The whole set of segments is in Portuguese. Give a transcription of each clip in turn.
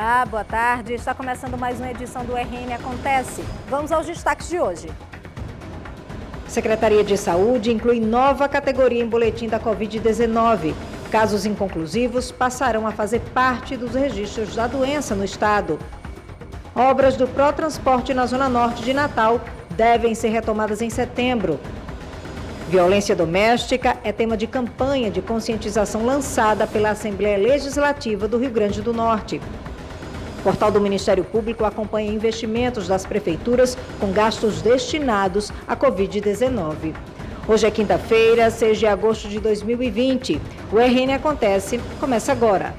Olá, boa tarde. Está começando mais uma edição do RN Acontece. Vamos aos destaques de hoje. Secretaria de Saúde inclui nova categoria em boletim da Covid-19. Casos inconclusivos passarão a fazer parte dos registros da doença no estado. Obras do Protransporte na Zona Norte de Natal devem ser retomadas em setembro. Violência doméstica é tema de campanha de conscientização lançada pela Assembleia Legislativa do Rio Grande do Norte. O portal do Ministério Público acompanha investimentos das prefeituras com gastos destinados à Covid-19. Hoje é quinta-feira, 6 de agosto de 2020. O RN Acontece começa agora.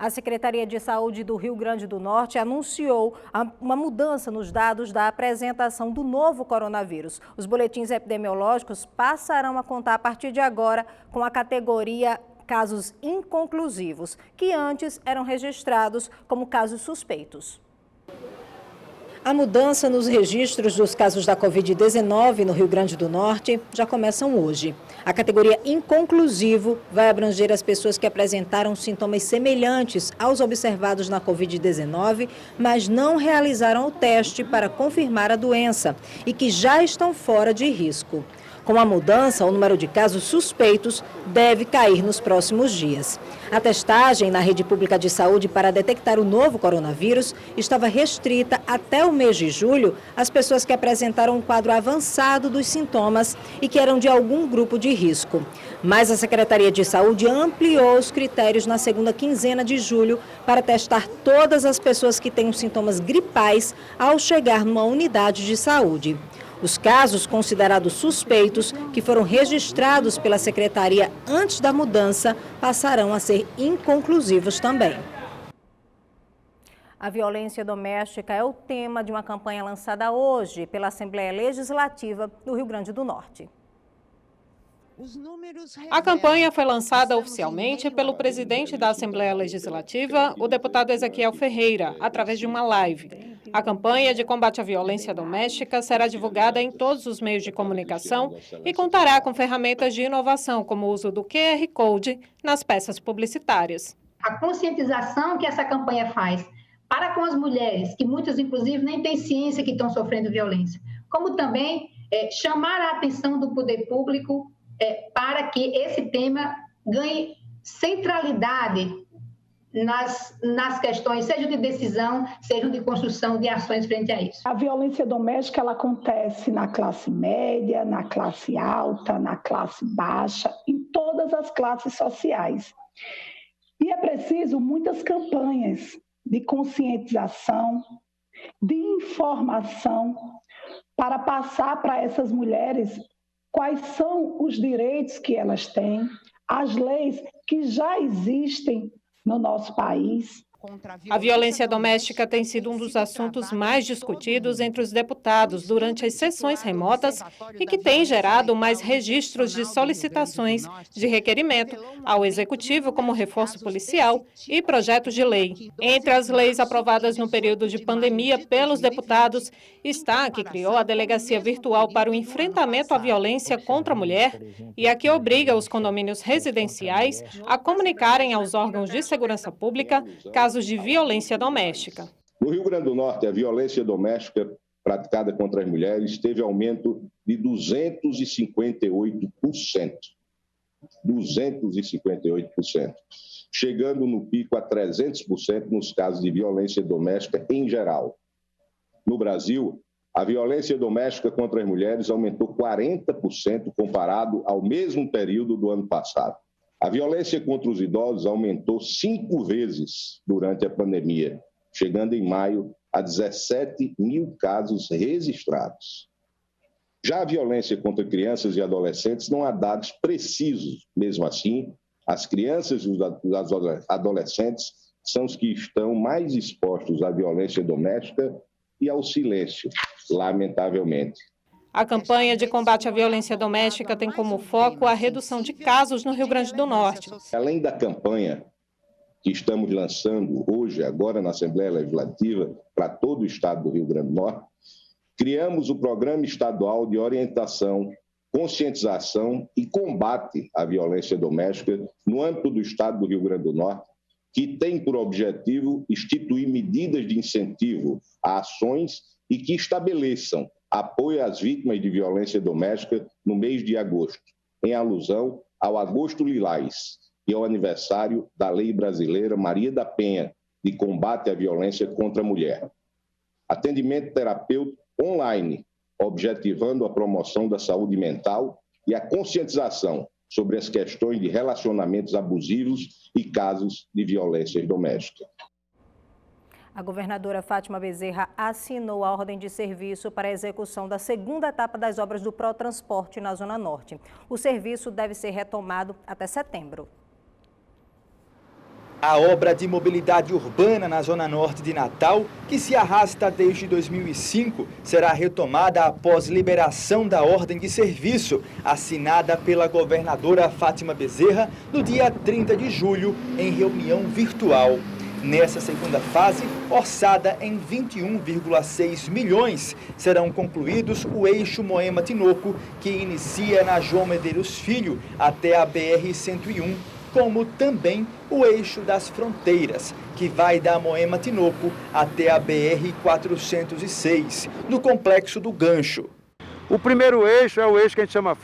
A Secretaria de Saúde do Rio Grande do Norte anunciou uma mudança nos dados da apresentação do novo coronavírus. Os boletins epidemiológicos passarão a contar a partir de agora com a categoria casos inconclusivos, que antes eram registrados como casos suspeitos. A mudança nos registros dos casos da Covid-19 no Rio Grande do Norte já começam hoje. A categoria inconclusivo vai abranger as pessoas que apresentaram sintomas semelhantes aos observados na Covid-19, mas não realizaram o teste para confirmar a doença e que já estão fora de risco. Com a mudança, o número de casos suspeitos deve cair nos próximos dias. A testagem na rede pública de saúde para detectar o novo coronavírus estava restrita até o mês de julho às pessoas que apresentaram um quadro avançado dos sintomas e que eram de algum grupo de risco. Mas a Secretaria de Saúde ampliou os critérios na segunda quinzena de julho para testar todas as pessoas que têm os sintomas gripais ao chegar numa unidade de saúde. Os casos considerados suspeitos, que foram registrados pela Secretaria antes da mudança, passarão a ser inconclusivos também. A violência doméstica é o tema de uma campanha lançada hoje pela Assembleia Legislativa do Rio Grande do Norte. A campanha foi lançada oficialmente pelo presidente da Assembleia Legislativa, o deputado Ezequiel Ferreira, através de uma live. A campanha de combate à violência doméstica será divulgada em todos os meios de comunicação e contará com ferramentas de inovação, como o uso do QR Code nas peças publicitárias. A conscientização que essa campanha faz para com as mulheres, que muitas, inclusive, nem têm ciência que estão sofrendo violência, como também chamar a atenção do poder público para que esse tema ganhe centralidade nas questões, seja de decisão, seja de construção de ações frente a isso. A violência doméstica ela acontece na classe média, na classe alta, na classe baixa, em todas as classes sociais. E é preciso muitas campanhas de conscientização, de informação, para passar para essas mulheres quais são os direitos que elas têm, as leis que já existem no nosso país. A violência doméstica tem sido um dos assuntos mais discutidos entre os deputados durante as sessões remotas e que tem gerado mais registros de solicitações de requerimento ao Executivo como reforço policial e projetos de lei. Entre as leis aprovadas no período de pandemia pelos deputados está a que criou a Delegacia Virtual para o Enfrentamento à Violência contra a Mulher e a que obriga os condomínios residenciais a comunicarem aos órgãos de segurança pública casos de violência doméstica. No Rio Grande do Norte, a violência doméstica praticada contra as mulheres teve aumento de 258%. 258%, chegando no pico a 300% nos casos de violência doméstica em geral. No Brasil, a violência doméstica contra as mulheres aumentou 40% comparado ao mesmo período do ano passado. A violência contra os idosos aumentou 5 vezes durante a pandemia, chegando em maio a 17 mil casos registrados. Já a violência contra crianças e adolescentes não há dados precisos. Mesmo assim, as crianças e os adolescentes são os que estão mais expostos à violência doméstica e ao silêncio, lamentavelmente. A campanha de combate à violência doméstica tem como foco a redução de casos no Rio Grande do Norte. Além da campanha que estamos lançando hoje, agora na Assembleia Legislativa, para todo o estado do Rio Grande do Norte, criamos o Programa Estadual de Orientação conscientização e combate à violência doméstica no âmbito do Estado do Rio Grande do Norte, que tem por objetivo instituir medidas de incentivo a ações e que estabeleçam apoio às vítimas de violência doméstica no mês de agosto, em alusão ao Agosto Lilás, que é o aniversário da Lei Brasileira Maria da Penha, de combate à violência contra a mulher. Atendimento terapêutico online, objetivando a promoção da saúde mental e a conscientização sobre as questões de relacionamentos abusivos e casos de violência doméstica. A governadora Fátima Bezerra assinou a ordem de serviço para a execução da segunda etapa das obras do Protransporte na Zona Norte. O serviço deve ser retomado até setembro. A obra de mobilidade urbana na Zona Norte de Natal, que se arrasta desde 2005, será retomada após liberação da ordem de serviço, assinada pela governadora Fátima Bezerra no dia 30 de julho, em reunião virtual. Nessa segunda fase, orçada em 21,6 milhões, serão concluídos o eixo Moema-Tinoco, que inicia na João Medeiros Filho até a BR-101, como também o eixo das fronteiras, que vai da Moema-Tinoco até a BR-406, no Complexo do Gancho. O primeiro eixo é o eixo que a gente chama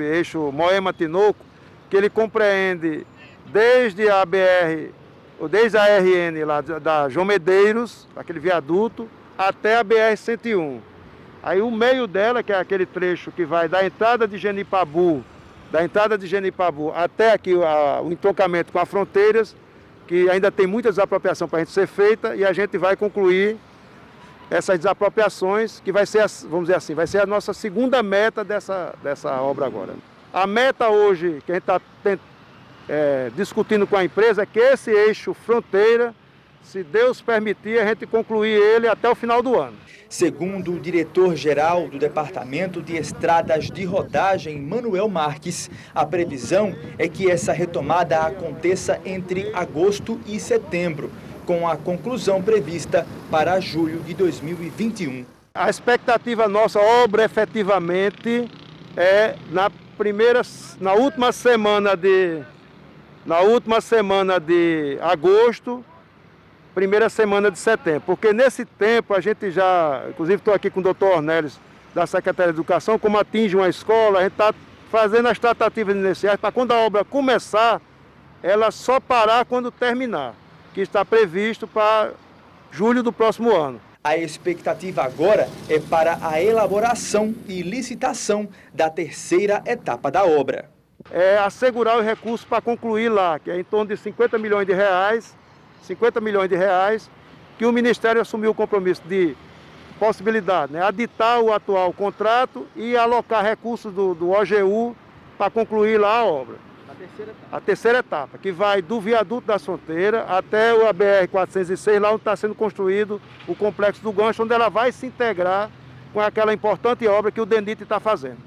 eixo Moema-Tinoco, que ele compreende desde a BR, ou desde a RN lá da João Medeiros, aquele viaduto, até a BR-101. Aí o meio dela, que é aquele trecho que vai da entrada de Genipabu até aqui o entroncamento com as fronteiras, que ainda tem muita desapropriação para a gente ser feita, e a gente vai concluir essas desapropriações, que vai ser, vamos dizer assim, vai ser a nossa segunda meta dessa obra agora. A meta hoje, que a gente está discutindo com a empresa, é que esse eixo fronteira, se Deus permitir, a gente concluir ele até o final do ano. Segundo o diretor-geral do Departamento de Estradas de Rodagem, Manuel Marques, a previsão é que essa retomada aconteça entre agosto e setembro, com a conclusão prevista para julho de 2021. A expectativa nossa, obra efetivamente, é na última semana de agosto, primeira semana de setembro, porque nesse tempo a gente já, inclusive estou aqui com o doutor Ornelis, da Secretaria de Educação, como atinge uma escola, a gente está fazendo as tratativas iniciais para quando a obra começar, ela só parar quando terminar, que está previsto para julho do próximo ano. A expectativa agora é para a elaboração e licitação da terceira etapa da obra. É assegurar os recursos para concluir lá, que é em torno de 50 milhões de reais, que o Ministério assumiu o compromisso de possibilidade, né, aditar o atual contrato e alocar recursos do OGU para concluir lá a obra. A terceira etapa, que vai do viaduto da fronteira até a BR-406, lá onde está sendo construído o Complexo do Gancho, onde ela vai se integrar com aquela importante obra que o DENIT está fazendo.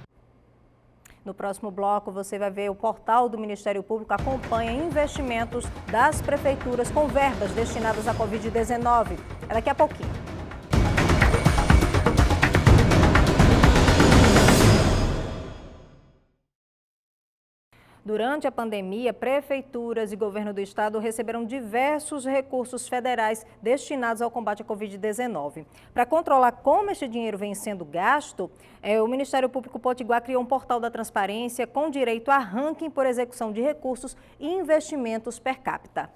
No próximo bloco, você vai ver o portal do Ministério Público acompanha investimentos das prefeituras com verbas destinadas à Covid-19. É daqui a pouquinho. Durante a pandemia, prefeituras e governo do estado receberam diversos recursos federais destinados ao combate à Covid-19. Para controlar como este dinheiro vem sendo gasto, o Ministério Público Potiguar criou um portal da transparência com direito a ranking por execução de recursos e investimentos per capita.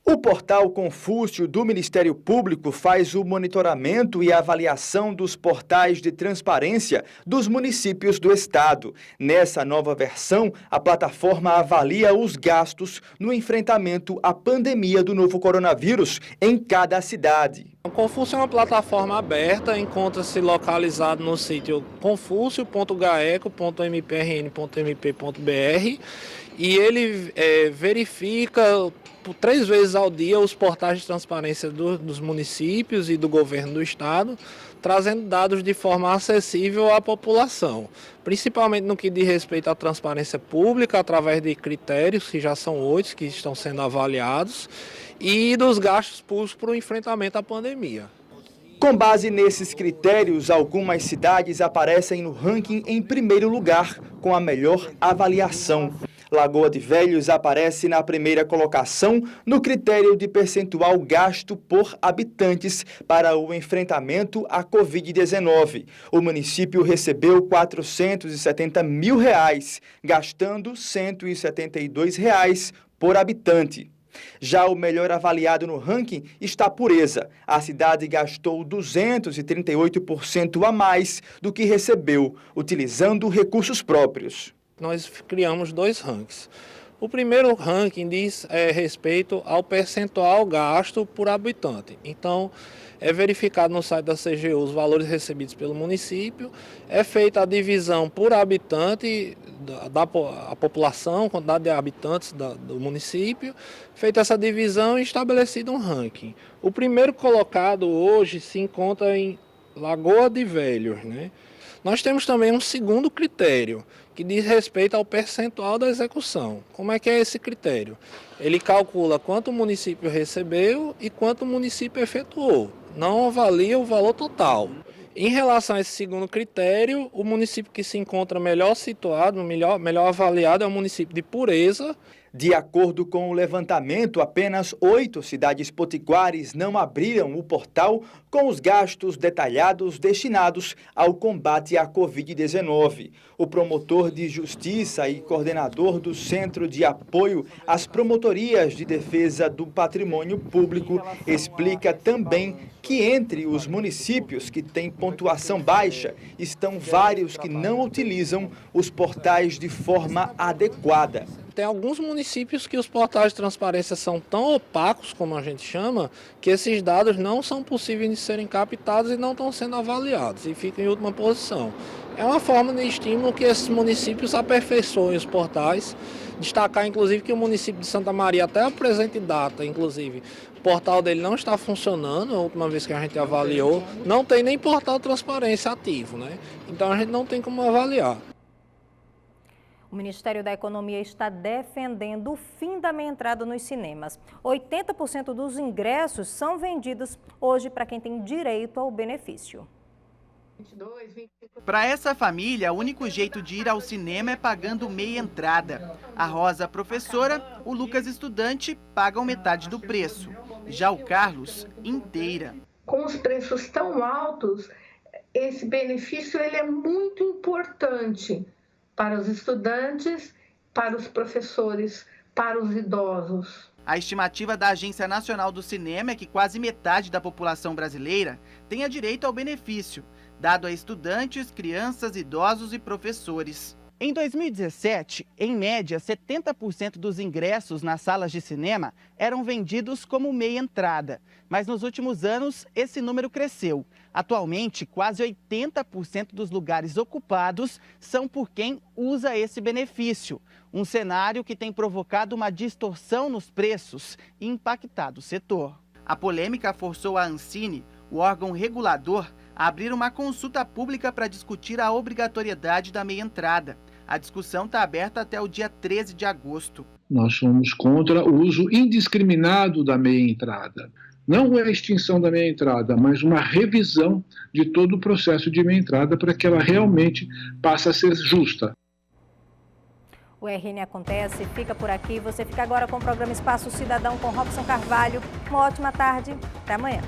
O portal Confúcio do Ministério Público faz o monitoramento e avaliação dos portais de transparência dos municípios do estado. Nessa nova versão, a plataforma avalia os gastos no enfrentamento à pandemia do novo coronavírus em cada cidade. O Confúcio é uma plataforma aberta, encontra-se localizado no sítio confúcio.gaeco.mprn.mp.br e ele verifica por 3 vezes ao dia os portais de transparência dos municípios e do governo do estado, trazendo dados de forma acessível à população, principalmente no que diz respeito à transparência pública, através de critérios, que já são 8 que estão sendo avaliados, e dos gastos públicos para o enfrentamento à pandemia. Com base nesses critérios, algumas cidades aparecem no ranking em primeiro lugar, com a melhor avaliação. Lagoa de Velhos aparece na primeira colocação no critério de percentual gasto por habitantes para o enfrentamento à Covid-19. O município recebeu R$ 470 mil, gastando R$ 172 por habitante. Já o melhor avaliado no ranking está Pureza. A cidade gastou 238% a mais do que recebeu, utilizando recursos próprios. Nós criamos 2 rankings. O primeiro ranking diz respeito ao percentual gasto por habitante. Então, é verificado no site da CGU os valores recebidos pelo município, é feita a divisão por habitante da população, quantidade de habitantes do município, feita essa divisão e estabelecido um ranking. O primeiro colocado hoje se encontra em Lagoa de Velhos, né? Nós temos também um segundo critério, que diz respeito ao percentual da execução. Como é que é esse critério? Ele calcula quanto o município recebeu e quanto o município efetuou. Não avalia o valor total. Em relação a esse segundo critério, o município que se encontra melhor situado, melhor avaliado é o município de Pureza. De acordo com o levantamento, apenas 8 cidades potiguares não abriram o portal com os gastos detalhados destinados ao combate à Covid-19. O promotor de justiça e coordenador do Centro de Apoio às Promotorias de Defesa do Patrimônio Público explica também que entre os municípios que têm pontuação baixa estão vários que não utilizam os portais de forma adequada. Tem alguns municípios que os portais de transparência são tão opacos, como a gente chama, que esses dados não são possíveis de serem captados e não estão sendo avaliados e ficam em última posição. É uma forma de estímulo que esses municípios aperfeiçoem os portais. Destacar, inclusive, que o município de Santa Maria, até a presente data, inclusive, o portal dele não está funcionando, a última vez que a gente avaliou, não tem nem portal de transparência ativo, né? Então a gente não tem como avaliar. O Ministério da Economia está defendendo o fim da meia entrada nos cinemas. 80% dos ingressos são vendidos hoje para quem tem direito ao benefício. Para essa família, o único jeito de ir ao cinema é pagando meia entrada. A Rosa, professora, o Lucas, estudante, pagam metade do preço. Já o Carlos, inteira. Com os preços tão altos, esse benefício ele é muito importante para os estudantes, para os professores, para os idosos. A estimativa da Agência Nacional do Cinema é que quase metade da população brasileira tenha direito ao benefício, dado a estudantes, crianças, idosos e professores. Em 2017, em média, 70% dos ingressos nas salas de cinema eram vendidos como meia entrada. Mas nos últimos anos, esse número cresceu. Atualmente, quase 80% dos lugares ocupados são por quem usa esse benefício. Um cenário que tem provocado uma distorção nos preços e impactado o setor. A polêmica forçou a Ancine, o órgão regulador, a abrir uma consulta pública para discutir a obrigatoriedade da meia entrada. A discussão está aberta até o dia 13 de agosto. Nós somos contra o uso indiscriminado da meia entrada. Não é a extinção da meia entrada, mas uma revisão de todo o processo de meia entrada para que ela realmente passe a ser justa. O RN Acontece fica por aqui. Você fica agora com o programa Espaço Cidadão com Robson Carvalho. Uma ótima tarde. Até amanhã.